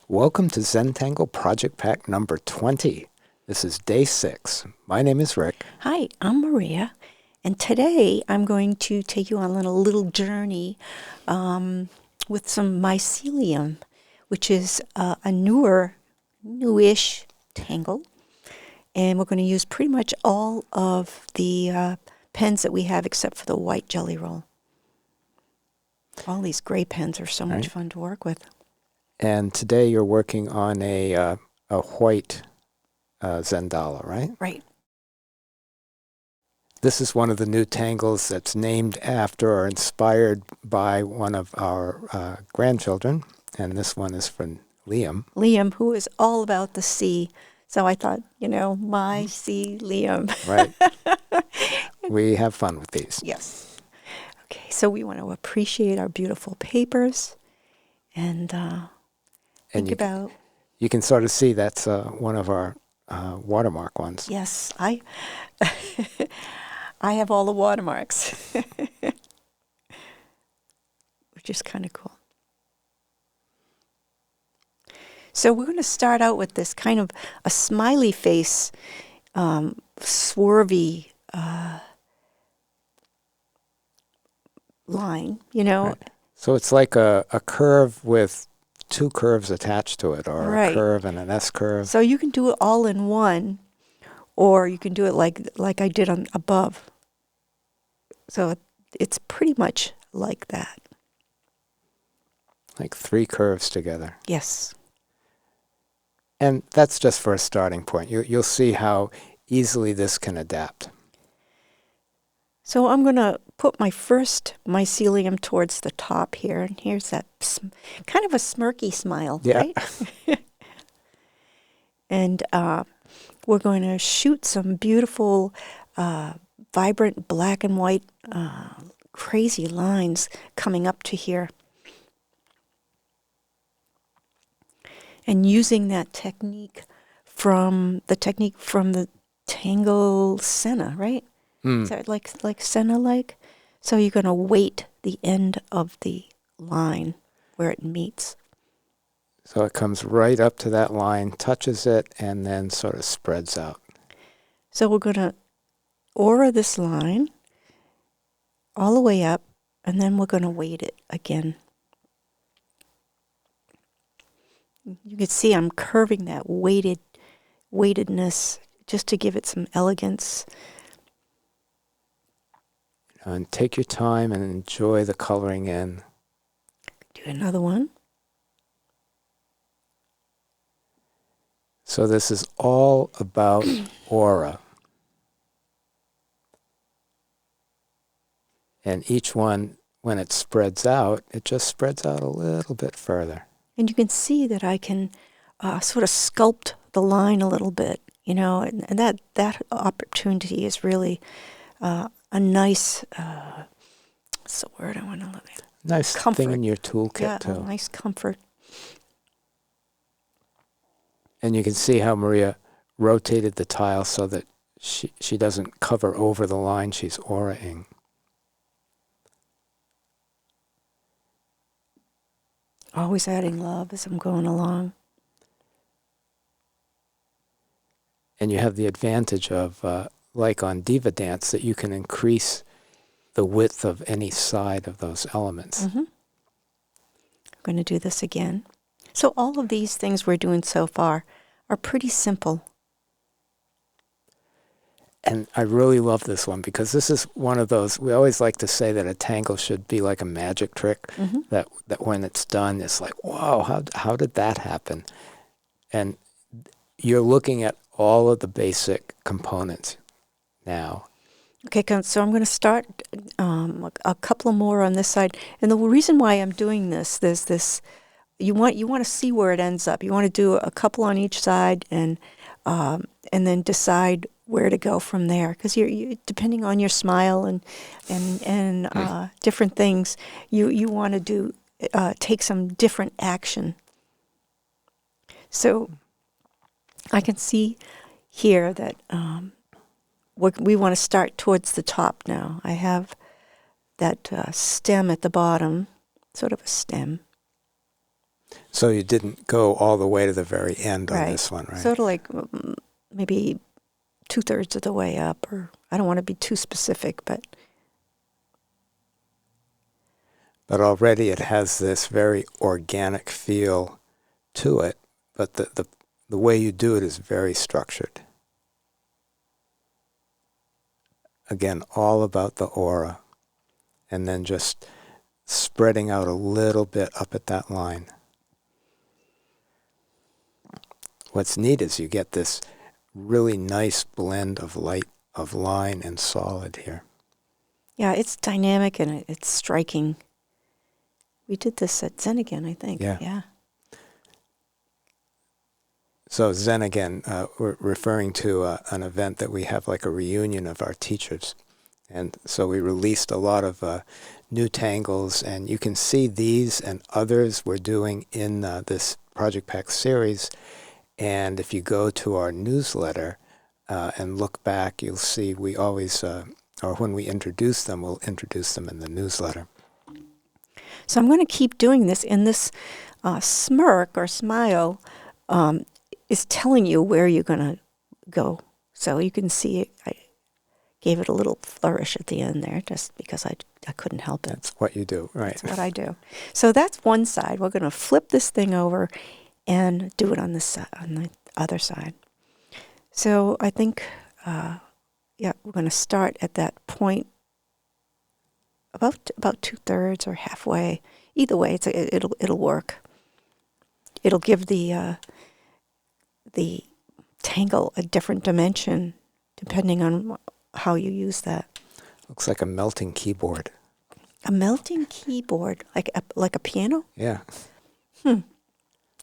Welcome to Zentangle Project Pack number 20. This is day 6. My name is Rick. Hi, I'm Maria, and today I'm going to take you on a little journey with some mycelium, which is a newish tangle, and we're going to use pretty much all of the pens that we have except for the white jelly roll. All these gray pens are so much fun to work with. And today you're working on a white Zentangle, right? Right. This is one of the new tangles that's named after or inspired by one of our grandchildren, and this one is from Liam. Liam, who is all about the sea. So I thought, my sea Liam. Right. We have fun with these. Yes. Okay, so we want to appreciate our beautiful papers and think about... You can sort of see that's one of our watermark ones. Yes, I have all the watermarks, which is kind of cool. So we're going to start out with this kind of a smiley face, swervy line, Right. So it's like a curve with two curves attached to it, or a curve and an S curve. So you can do it all in one, or you can do it like I did on above. So it's pretty much like that. Like three curves together. Yes. And that's just for a starting point. You'll see how easily this can adapt. So I'm going to put my first mycelium towards the top here, and here's that kind of a smirky smile, right? And we're going to shoot some beautiful, vibrant black and white, crazy lines coming up to here. And using that technique from the Tangle Senna, right? Is that like Senna-like? So you're going to weight the end of the line where it meets. So it comes right up to that line, touches it, and then sort of spreads out. So we're going to aura this line all the way up, and then we're going to weight it again. You can see I'm curving that weightedness just to give it some elegance. And take your time and enjoy the coloring in. Do another one. So this is all about aura. And each one, when it spreads out, it just spreads out a little bit further. And you can see that I can sort of sculpt the line a little bit, and that opportunity is really a nice, what's the word I want to look at? Nice comfort. Thing in your toolkit, too. Yeah, nice comfort. And you can see how Maria rotated the tile so that she doesn't cover over the line she's auraing. Always adding love as I'm going along. And you have the advantage of, like on Diva Dance, that you can increase the width of any side of those elements. I'm going to do this again. So all of these things we're doing so far are pretty simple. And I really love this one because this is one of those, we always like to say that a tangle should be like a magic trick, that when it's done, it's like, wow, how did that happen? And you're looking at all of the basic components now. Okay, so I'm going to start a couple more on this side. And the reason why I'm doing this, there's this, you want to see where it ends up. You want to do a couple on each side and then decide where to go from there, because you depending on your smile and different things, you want to do take some different action. So I can see here that we want to start towards the top now. I have that stem at the bottom, sort of a stem. So you didn't go all the way to the very end on Right. this one, right? Sort of like maybe 2/3 of the way up, or I don't want to be too specific, but already it has this very organic feel to it, but the way you do it is very structured. Again, all about the aura, and then just spreading out a little bit up at that line. What's neat is you get this really nice blend of light, of line and solid here. yeah, it's dynamic and it's striking. We did this at Zen again, I think. Yeah. So Zen again, we're referring to an event that we have, like a reunion of our teachers. And so we released a lot of new tangles, and you can see these and others we're doing in this Project Pack series. And if you go to our newsletter and look back, you'll see we always, or when we introduce them, we'll introduce them in the newsletter. So I'm going to keep doing this, and this smirk or smile is telling you where you're going to go. So you can see it. I gave it a little flourish at the end there, just because I couldn't help it. That's what you do, right? That's what I do. So that's one side. We're going to flip this thing over and do it on this on the other side. So I think, we're going to start at that point, about 2/3 or halfway. Either way, it'll work. It'll give the tangle a different dimension depending on how you use that. Looks like a melting keyboard. A melting keyboard, like a piano. Yeah. So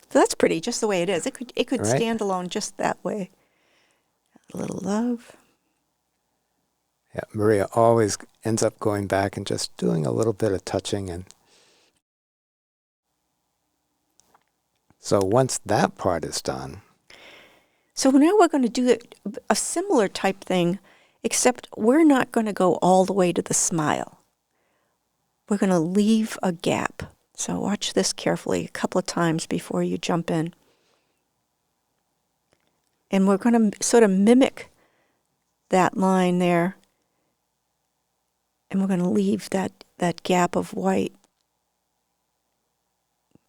that's pretty, just the way it is. It could Right. stand alone just that way. A little love. Yeah, Maria always ends up going back and just doing a little bit of touching. And so once that part is done. So now we're going to do a similar type thing, except we're not going to go all the way to the smile. We're going to leave a gap. So watch this carefully a couple of times before you jump in. And we're going to sort of mimic that line there. And we're going to leave that gap of white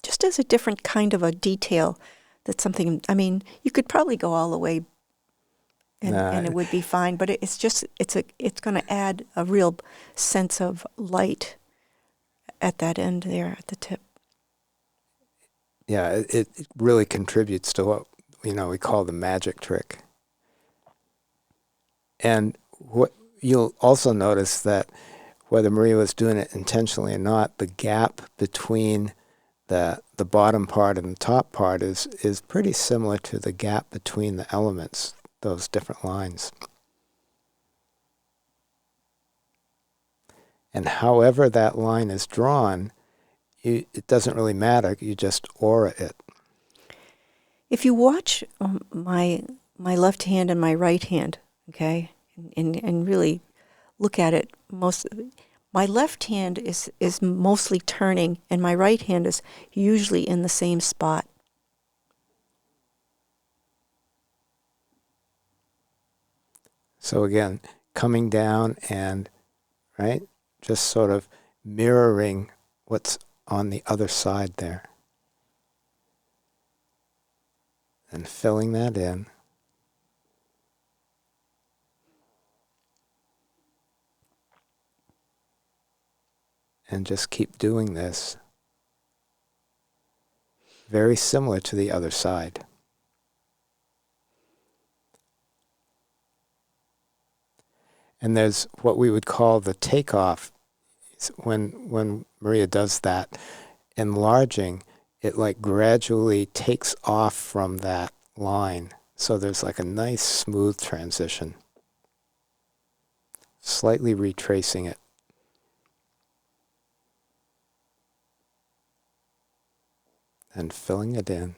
just as a different kind of a detail. That's something, I mean, you could probably go all the way and it would be fine, but it's going to add a real sense of light at that end there at the tip. Yeah, it really contributes to what we call the magic trick. And what you'll also notice that whether Maria was doing it intentionally or not, the gap between the bottom part and the top part is pretty similar to the gap between the elements, those different lines. And however that line is drawn, it doesn't really matter. You just aura it. If you watch my left hand and my right hand, okay, and really look at it, my left hand is mostly turning, and my right hand is usually in the same spot. So again, coming down and, right, just sort of mirroring what's on the other side there. And filling that in. And just keep doing this. Very similar to the other side. And there's what we would call the takeoff. When Maria does that, enlarging, it like gradually takes off from that line. So there's like a nice smooth transition. Slightly retracing it. And filling it in.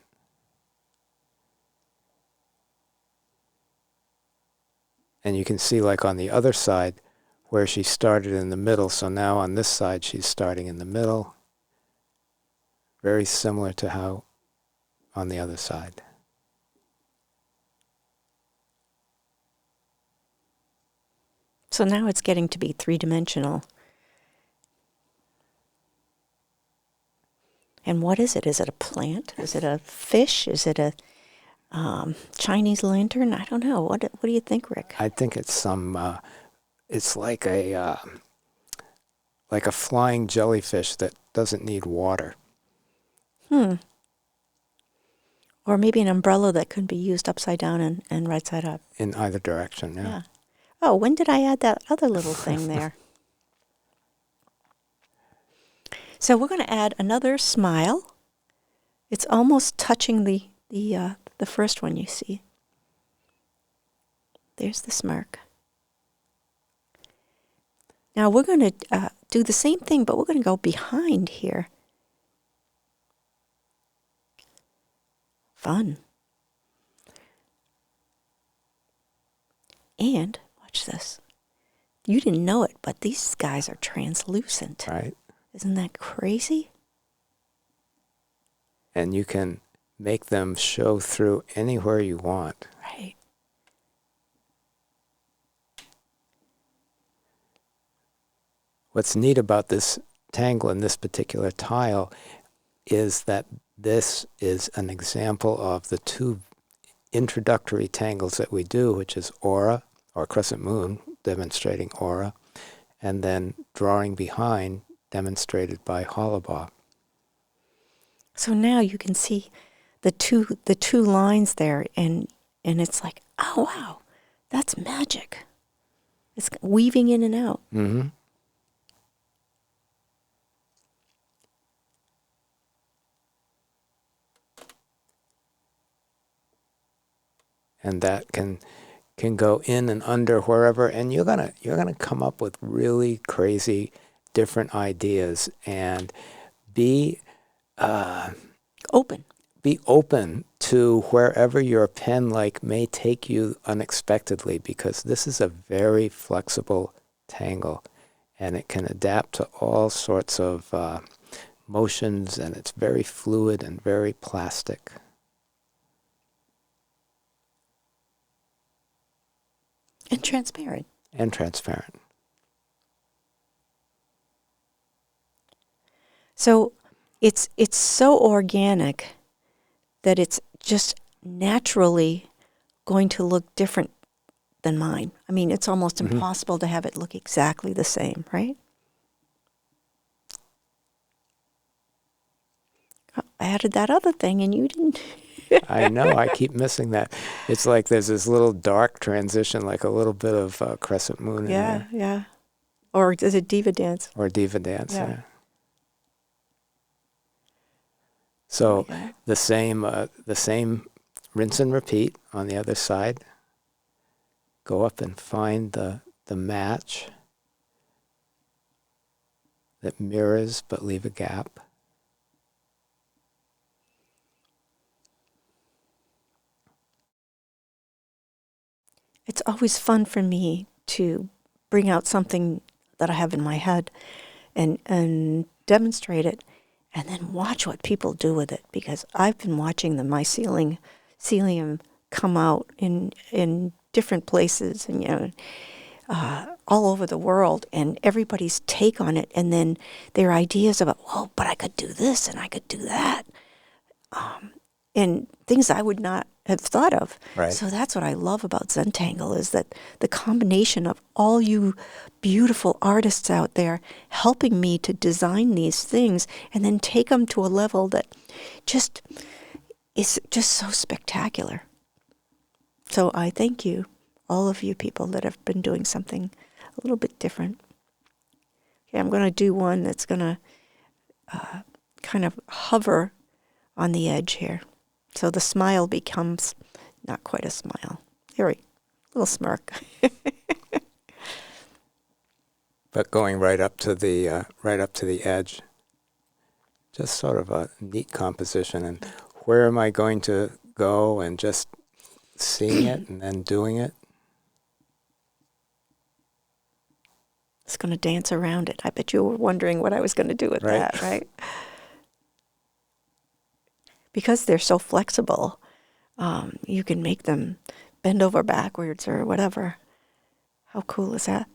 And you can see like on the other side where she started in the middle. So now on this side she's starting in the middle. very similar to how on the other side. So now it's getting to be three-dimensional. And what is it? Is it a plant? Is it a fish? Is it a Chinese lantern? I don't know. What do you think, Rick? I think it's it's like a flying jellyfish that doesn't need water. Or maybe an umbrella that could be used upside down and right side up. In either direction, yeah. Oh, when did I add that other little thing there? So we're going to add another smile. It's almost touching the first one you see. There's the smirk. Now we're going to do the same thing, but we're going to go behind here. Fun. And watch this. You didn't know it, but these guys are translucent. Right. Isn't that crazy? And you can make them show through anywhere you want. Right. What's neat about this tangle in this particular tile is that this is an example of the two introductory tangles that we do, which is aura, or crescent moon, demonstrating aura, and then drawing behind, demonstrated by holobob. So now you can see the two lines there, and it's like, oh wow, that's magic. It's weaving in and out. Mm-hmm. And that can go in and under wherever, and you're gonna come up with really crazy different ideas, and be Open. Be open to wherever your pen may take you unexpectedly, because this is a very flexible tangle, and it can adapt to all sorts of motions, and it's very fluid and very plastic. And transparent. And transparent. So it's so organic that it's just naturally going to look different than mine. I mean, it's almost impossible to have it look exactly the same, right? Oh, I added that other thing and you didn't. I know, I keep missing that. It's like there's this little dark transition, like a little bit of crescent moon in there. Yeah. Or is it diva dance? Or diva dance, Yeah. yeah. So the same rinse and repeat on the other side. Go up and find the match that mirrors but leave a gap. It's always fun for me to bring out something that I have in my head and demonstrate it, and then watch what people do with it, because I've been watching the mycelium come out in different places, and all over the world, and everybody's take on it, and then their ideas about, well, but I could do this and I could do that, and things I would not have thought of. Right. So that's what I love about Zentangle, is that the combination of all you beautiful artists out there helping me to design these things and then take them to a level that just is just so spectacular. So I thank you, all of you people that have been doing something a little bit different. Okay, I'm going to do one that's going to kind of hover on the edge here. So the smile becomes not quite a smile. Here we go, little smirk. But going right up to the edge. Just sort of a neat composition. And where am I going to go, and just seeing it and then doing it? It's going to dance around it. I bet you were wondering what I was going to do with that, right? because they're so flexible, you can make them bend over backwards or whatever. How cool is that?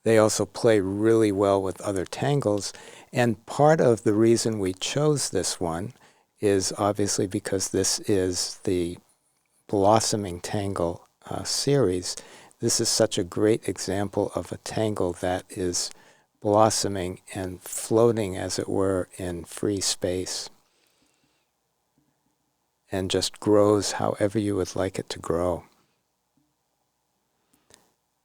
They also play really well with other tangles. And part of the reason we chose this one is obviously because this is the blossoming tangle series. This is such a great example of a tangle that is blossoming and floating, as it were, in free space, and just grows however you would like it to grow.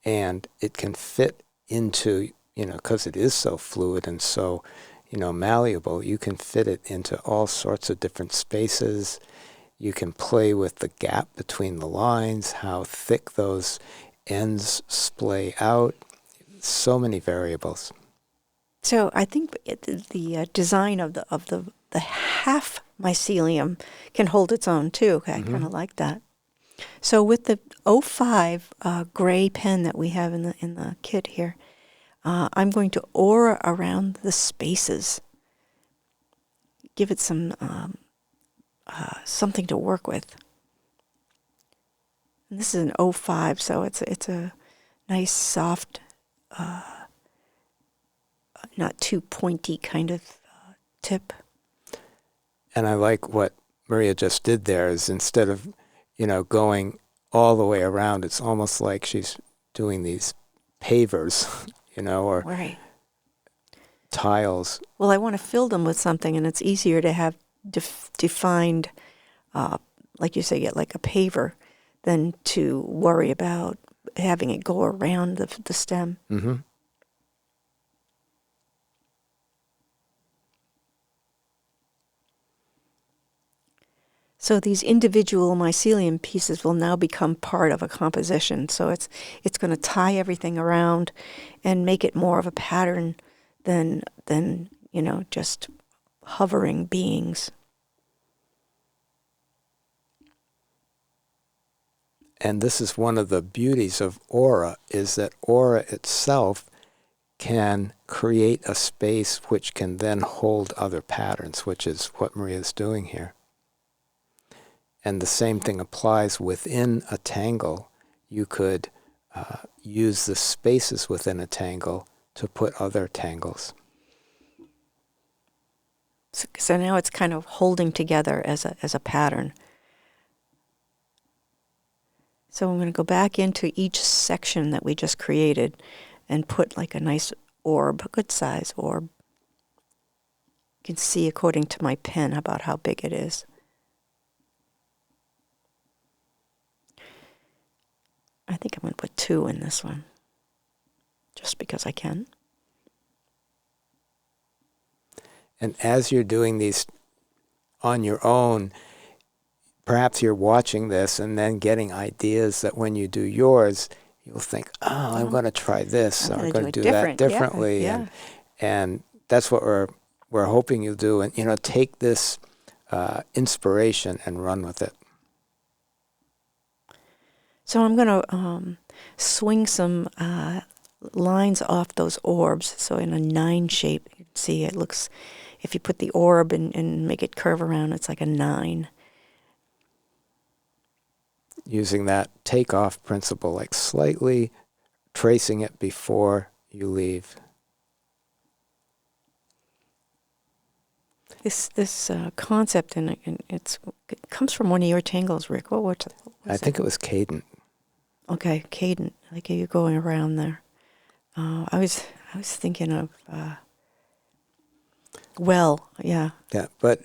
And it can fit into, because it is so fluid and so, malleable, you can fit it into all sorts of different spaces. You can play with the gap between the lines, how thick those ends splay out. So many variables. So I think the design of the half mycelium can hold its own too. I kind of like that. So with the 05 gray pen that we have in the kit here, I'm going to aura around the spaces. Give it some something to work with. And this is an 05, so it's a nice soft, not too pointy kind of tip. And I like what Maria just did there is instead of, going all the way around, it's almost like she's doing these pavers, or Right. tiles. Well, I want to fill them with something, and it's easier to have defined, like you say, like a paver, than to worry about having it go around the stem. Mm-hmm. So these individual mycelium pieces will now become part of a composition. So it's going to tie everything around and make it more of a pattern than just hovering beings. And this is one of the beauties of aura, is that aura itself can create a space which can then hold other patterns, which is what Maria's doing here. And the same thing applies within a tangle. You could use the spaces within a tangle to put other tangles. So now it's kind of holding together as a pattern. So I'm going to go back into each section that we just created and put like a nice orb, a good size orb. You can see according to my pen about how big it is. I think I'm going to put 2 in this one, just because I can. And as you're doing these on your own, perhaps you're watching this and then getting ideas that when you do yours, you'll think, I'm going to try this, or I'm going to do that differently. Yeah. And that's what we're hoping you'll do. And, take this inspiration and run with it. So I'm going to swing some lines off those orbs. So in a 9 shape, you can see it looks, if you put the orb and make it curve around, it's like a 9. Using that takeoff principle, like slightly tracing it before you leave. This concept, and it comes from one of your tangles, Rick. What I think it was cadent. Okay, cadent. Like you're going around there. I was thinking of yeah. Yeah, but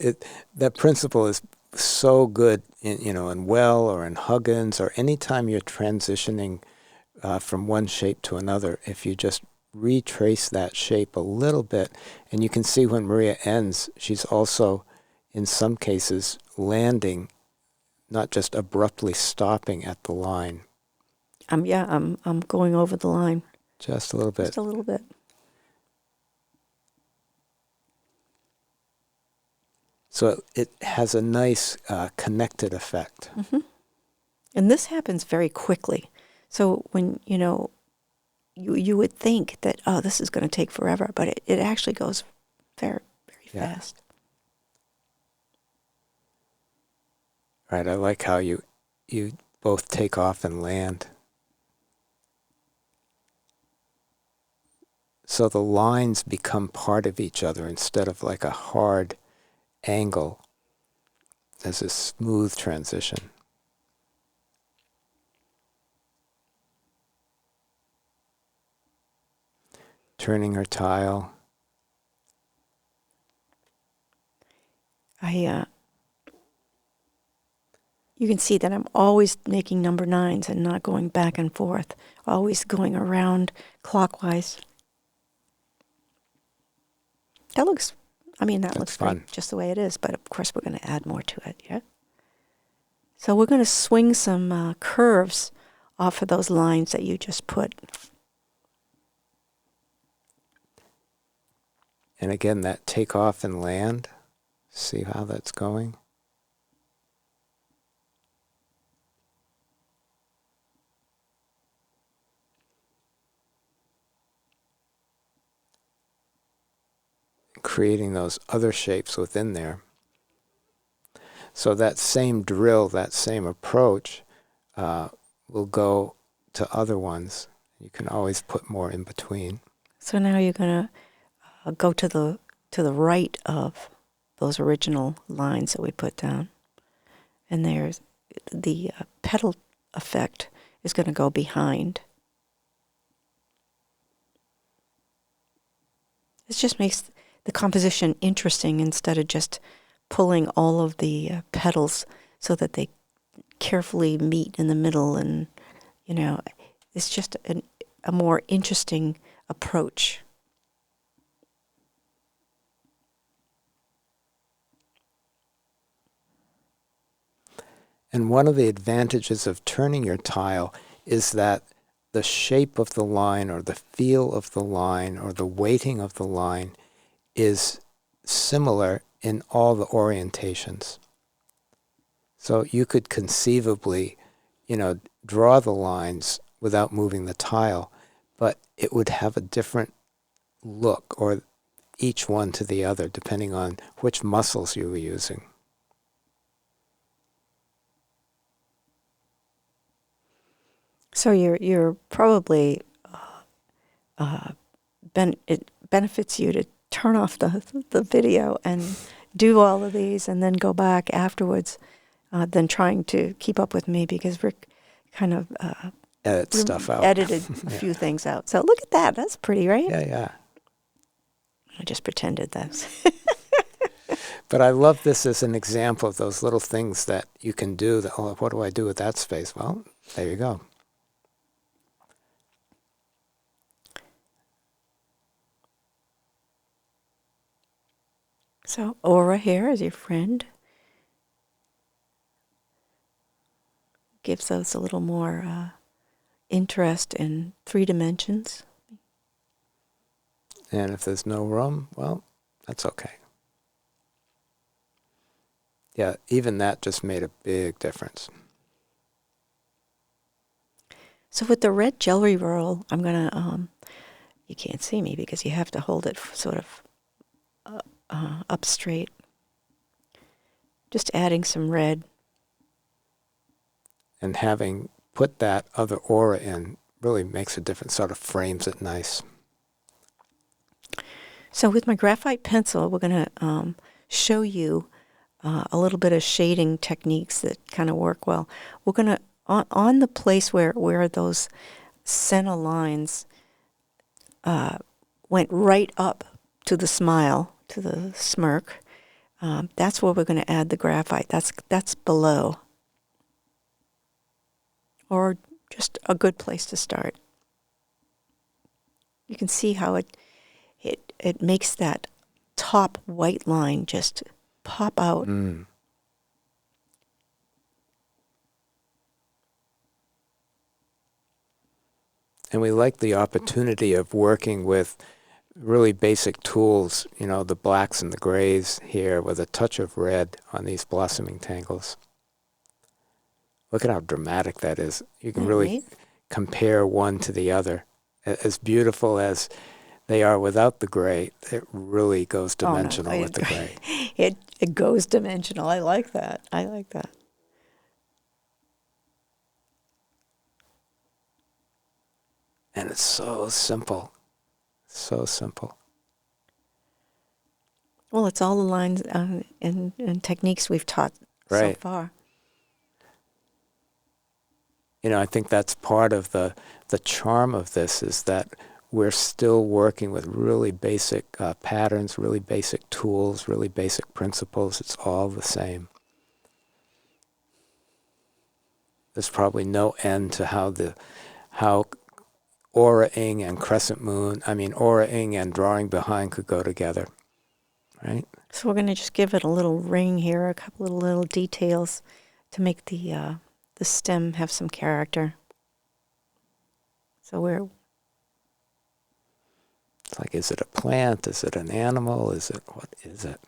that principle is so good in well or in Huggins or anytime you're transitioning from one shape to another. If you just retrace that shape a little bit, and you can see when Maria ends, she's also, in some cases, landing, not just abruptly stopping at the line. I'm going over the line. Just a little bit. Just a little bit. So it has a nice connected effect. Mm-hmm. And this happens very quickly. So when, you would think that, oh, this is going to take forever, but it actually goes very, very fast. Right, I like how you both take off and land. So the lines become part of each other instead of like a hard angle. There's a smooth transition. Turning her tile. You can see that I'm always making number 9s and not going back and forth, always going around clockwise. That looks That's fun. great just the way it is, but of course we're going to add more to it, yeah? So we're going to swing some curves off of those lines that you just put. And again, that take off and land. See how that's going? Creating those other shapes within there. So that same drill, that same approach will go to other ones. You can always put more in between. So now you're going to go to the right of those original lines that we put down. And there's the petal effect is going to go behind. It just makes the composition interesting instead of just pulling all of the petals so that they carefully meet in the middle, and it's just a more interesting approach. And one of the advantages of turning your tile is that the shape of the line or the feel of the line or the weighting of the line is similar in all the orientations. So you could conceivably, draw the lines without moving the tile, but it would have a different look, or each one to the other, depending on which muscles you were using. So you're probably it benefits you to turn off the video and do all of these, and then go back afterwards, than trying to keep up with me, because Rick kind of Edit stuff out. edited a few things out. So look at that. That's pretty, right? Yeah. I just pretended that. But I love this as an example of those little things that you can do. That, oh, what do I do with that space? Well, there you go. So Aura here is your friend. Gives us a little more interest in 3 dimensions. And if there's no room, well, that's okay. Yeah, even that just made a big difference. So with the red jelly roll, I'm going to, you can't see me because you have to hold it sort of up straight. Just adding some red. And having put that other aura in really makes a difference, sort of frames it nice. So with my graphite pencil, we're going to show you a little bit of shading techniques that kind of work well. We're going to, on the place where those center lines went right up to the smile, to the smirk, that's where we're going to add the graphite. That's below. Or just a good place to start. You can see how it makes that top white line just pop out. Mm. And we like the opportunity of working with really basic tools, the blacks and the grays here with a touch of red on these blossoming tangles. Look at how dramatic that is. You can really compare one to the other as beautiful as they are without the gray, it really goes Oh no, dimensional with the gray. it goes dimensional. I like that. I like that. And it's so simple. So simple. Well, it's all the lines and techniques we've taught so Right. far. I think that's part of the charm of this, is that we're still working with really basic patterns, really basic tools, really basic principles. It's all the same. There's probably no end to how aura-ing and crescent moon, aura-ing and drawing behind could go together, right? So we're going to just give it a little ring here, a couple of little details to make the stem have some character. So It's like, is it a plant? Is it an animal? What is it?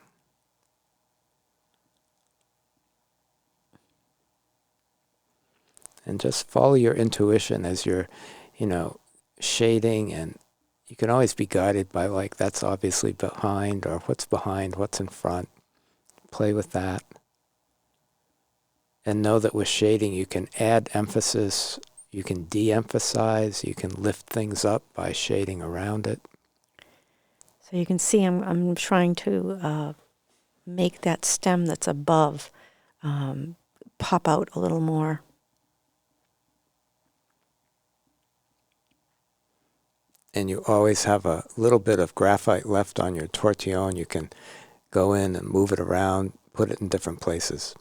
And just follow your intuition as you're, shading, and you can always be guided by, like, that's obviously behind, or what's behind, what's in front. Play with that. And know that with shading you can add emphasis, you can de-emphasize, you can lift things up by shading around it. So you can see I'm trying to make that stem that's above pop out a little more. And you always have a little bit of graphite left on your tortillon. You can go in and move it around, put it in different places.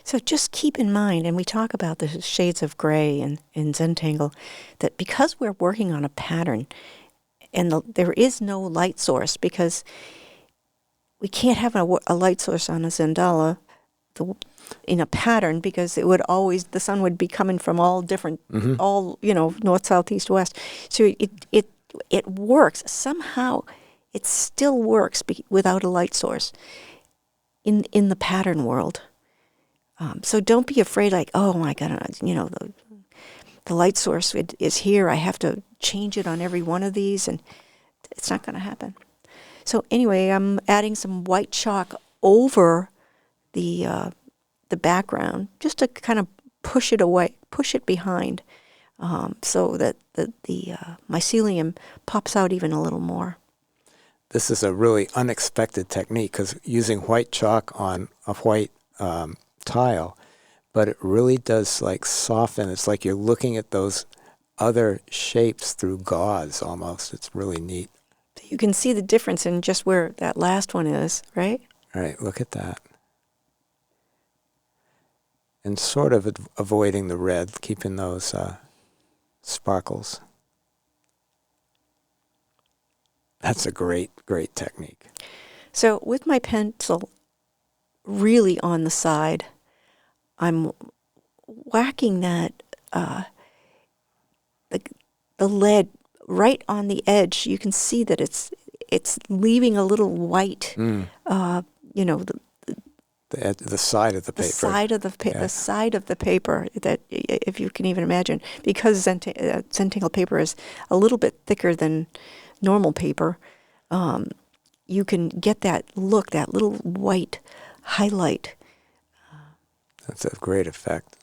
So just keep in mind, and we talk about the shades of gray in Zentangle, that because we're working on a pattern, and there is no light source, because we can't have a light source on a Zendala in a pattern, because the sun would be coming from all different, all, north, south, east, west. So it works. Somehow it still works without a light source in the pattern world. So don't be afraid, like, oh my God, the light source is here. I have to change it on every one of these, and it's not going to happen. So anyway, I'm adding some white chalk over the background, just to kind of push it away, push it behind, so that the mycelium pops out even a little more. This is a really unexpected technique, because using white chalk on a white tile, but it really does, like, soften. It's like you're looking at those other shapes through gauze almost. It's really neat. You can see the difference in just where that last one is, right? All right, look at that. And sort of avoiding the red, keeping those sparkles. That's a great, great technique. So with my pencil really on the side, I'm whacking that the lead right on the edge. You can see that it's leaving a little white, The side of the paper. The side of the side of the paper, that, if you can even imagine, because Zentangle paper is a little bit thicker than normal paper, you can get that look, that little white highlight. That's a great effect.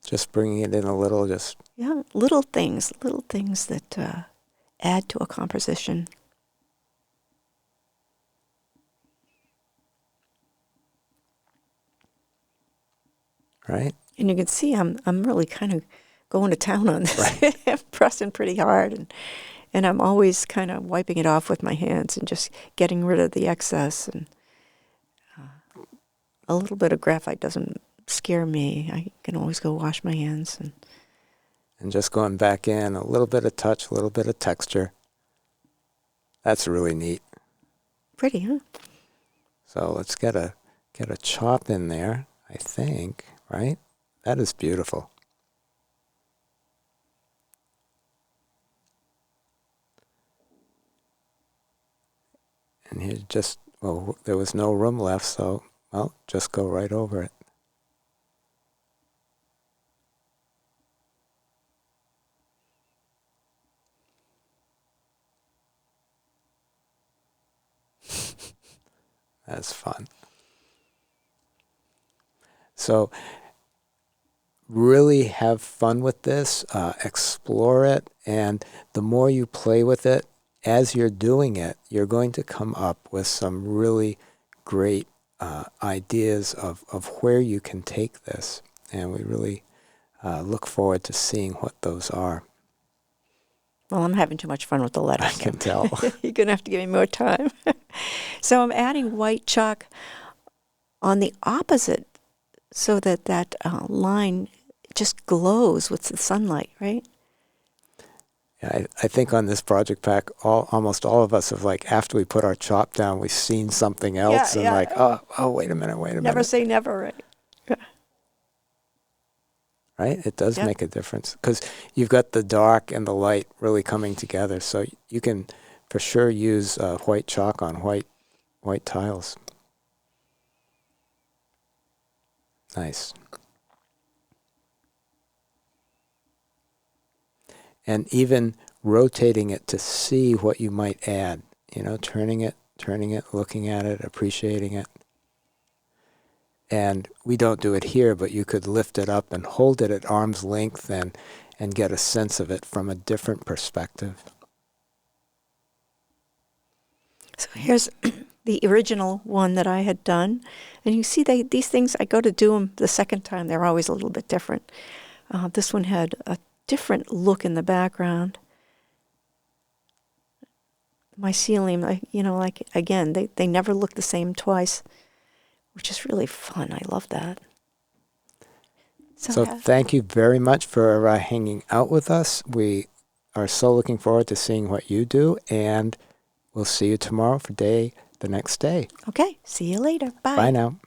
Just bringing it in a little, Little things that add to a composition. right? And you can see I'm really kind of going to town on this. Right. I'm pressing pretty hard, and I'm always kind of wiping it off with my hands and just getting rid of the excess. And a little bit of graphite doesn't scare me. I can always go wash my hands. And just going back in, a little bit of touch, a little bit of texture. That's really neat. Pretty, huh? So let's get a chop in there, I think, right? That is beautiful. And here's just Well, there was no room left, so, well, just go right over it. That's fun. So really have fun with this, explore it, and the more you play with it, as you're doing it, you're going to come up with some really great ideas of where you can take this. And we really look forward to seeing what those are. Well, I'm having too much fun with the letters. I can tell. You're going to have to give me more time. So I'm adding white chalk on the opposite so that that line just glows with the sunlight, right? Yeah, I think on this project pack, almost all of us have, like, after we put our chop down, we've seen something else and like, oh, wait a minute. Never say never, right? Right? It does make a difference because you've got the dark and the light really coming together. So you can for sure use white chalk on white tiles. Nice. And even rotating it to see what you might add, turning it, looking at it, appreciating it. And we don't do it here, but you could lift it up and hold it at arm's length and get a sense of it from a different perspective. So here's the original one that I had done. And you see these things, I go to do them the second time, they're always a little bit different. This one had a different look in the background. Mycelium, like again, they never look the same twice, which is really fun. I love that. So thank you very much for hanging out with us. We are so looking forward to seeing what you do, and we'll see you tomorrow for the next day. Okay, see you later. Bye. Bye now.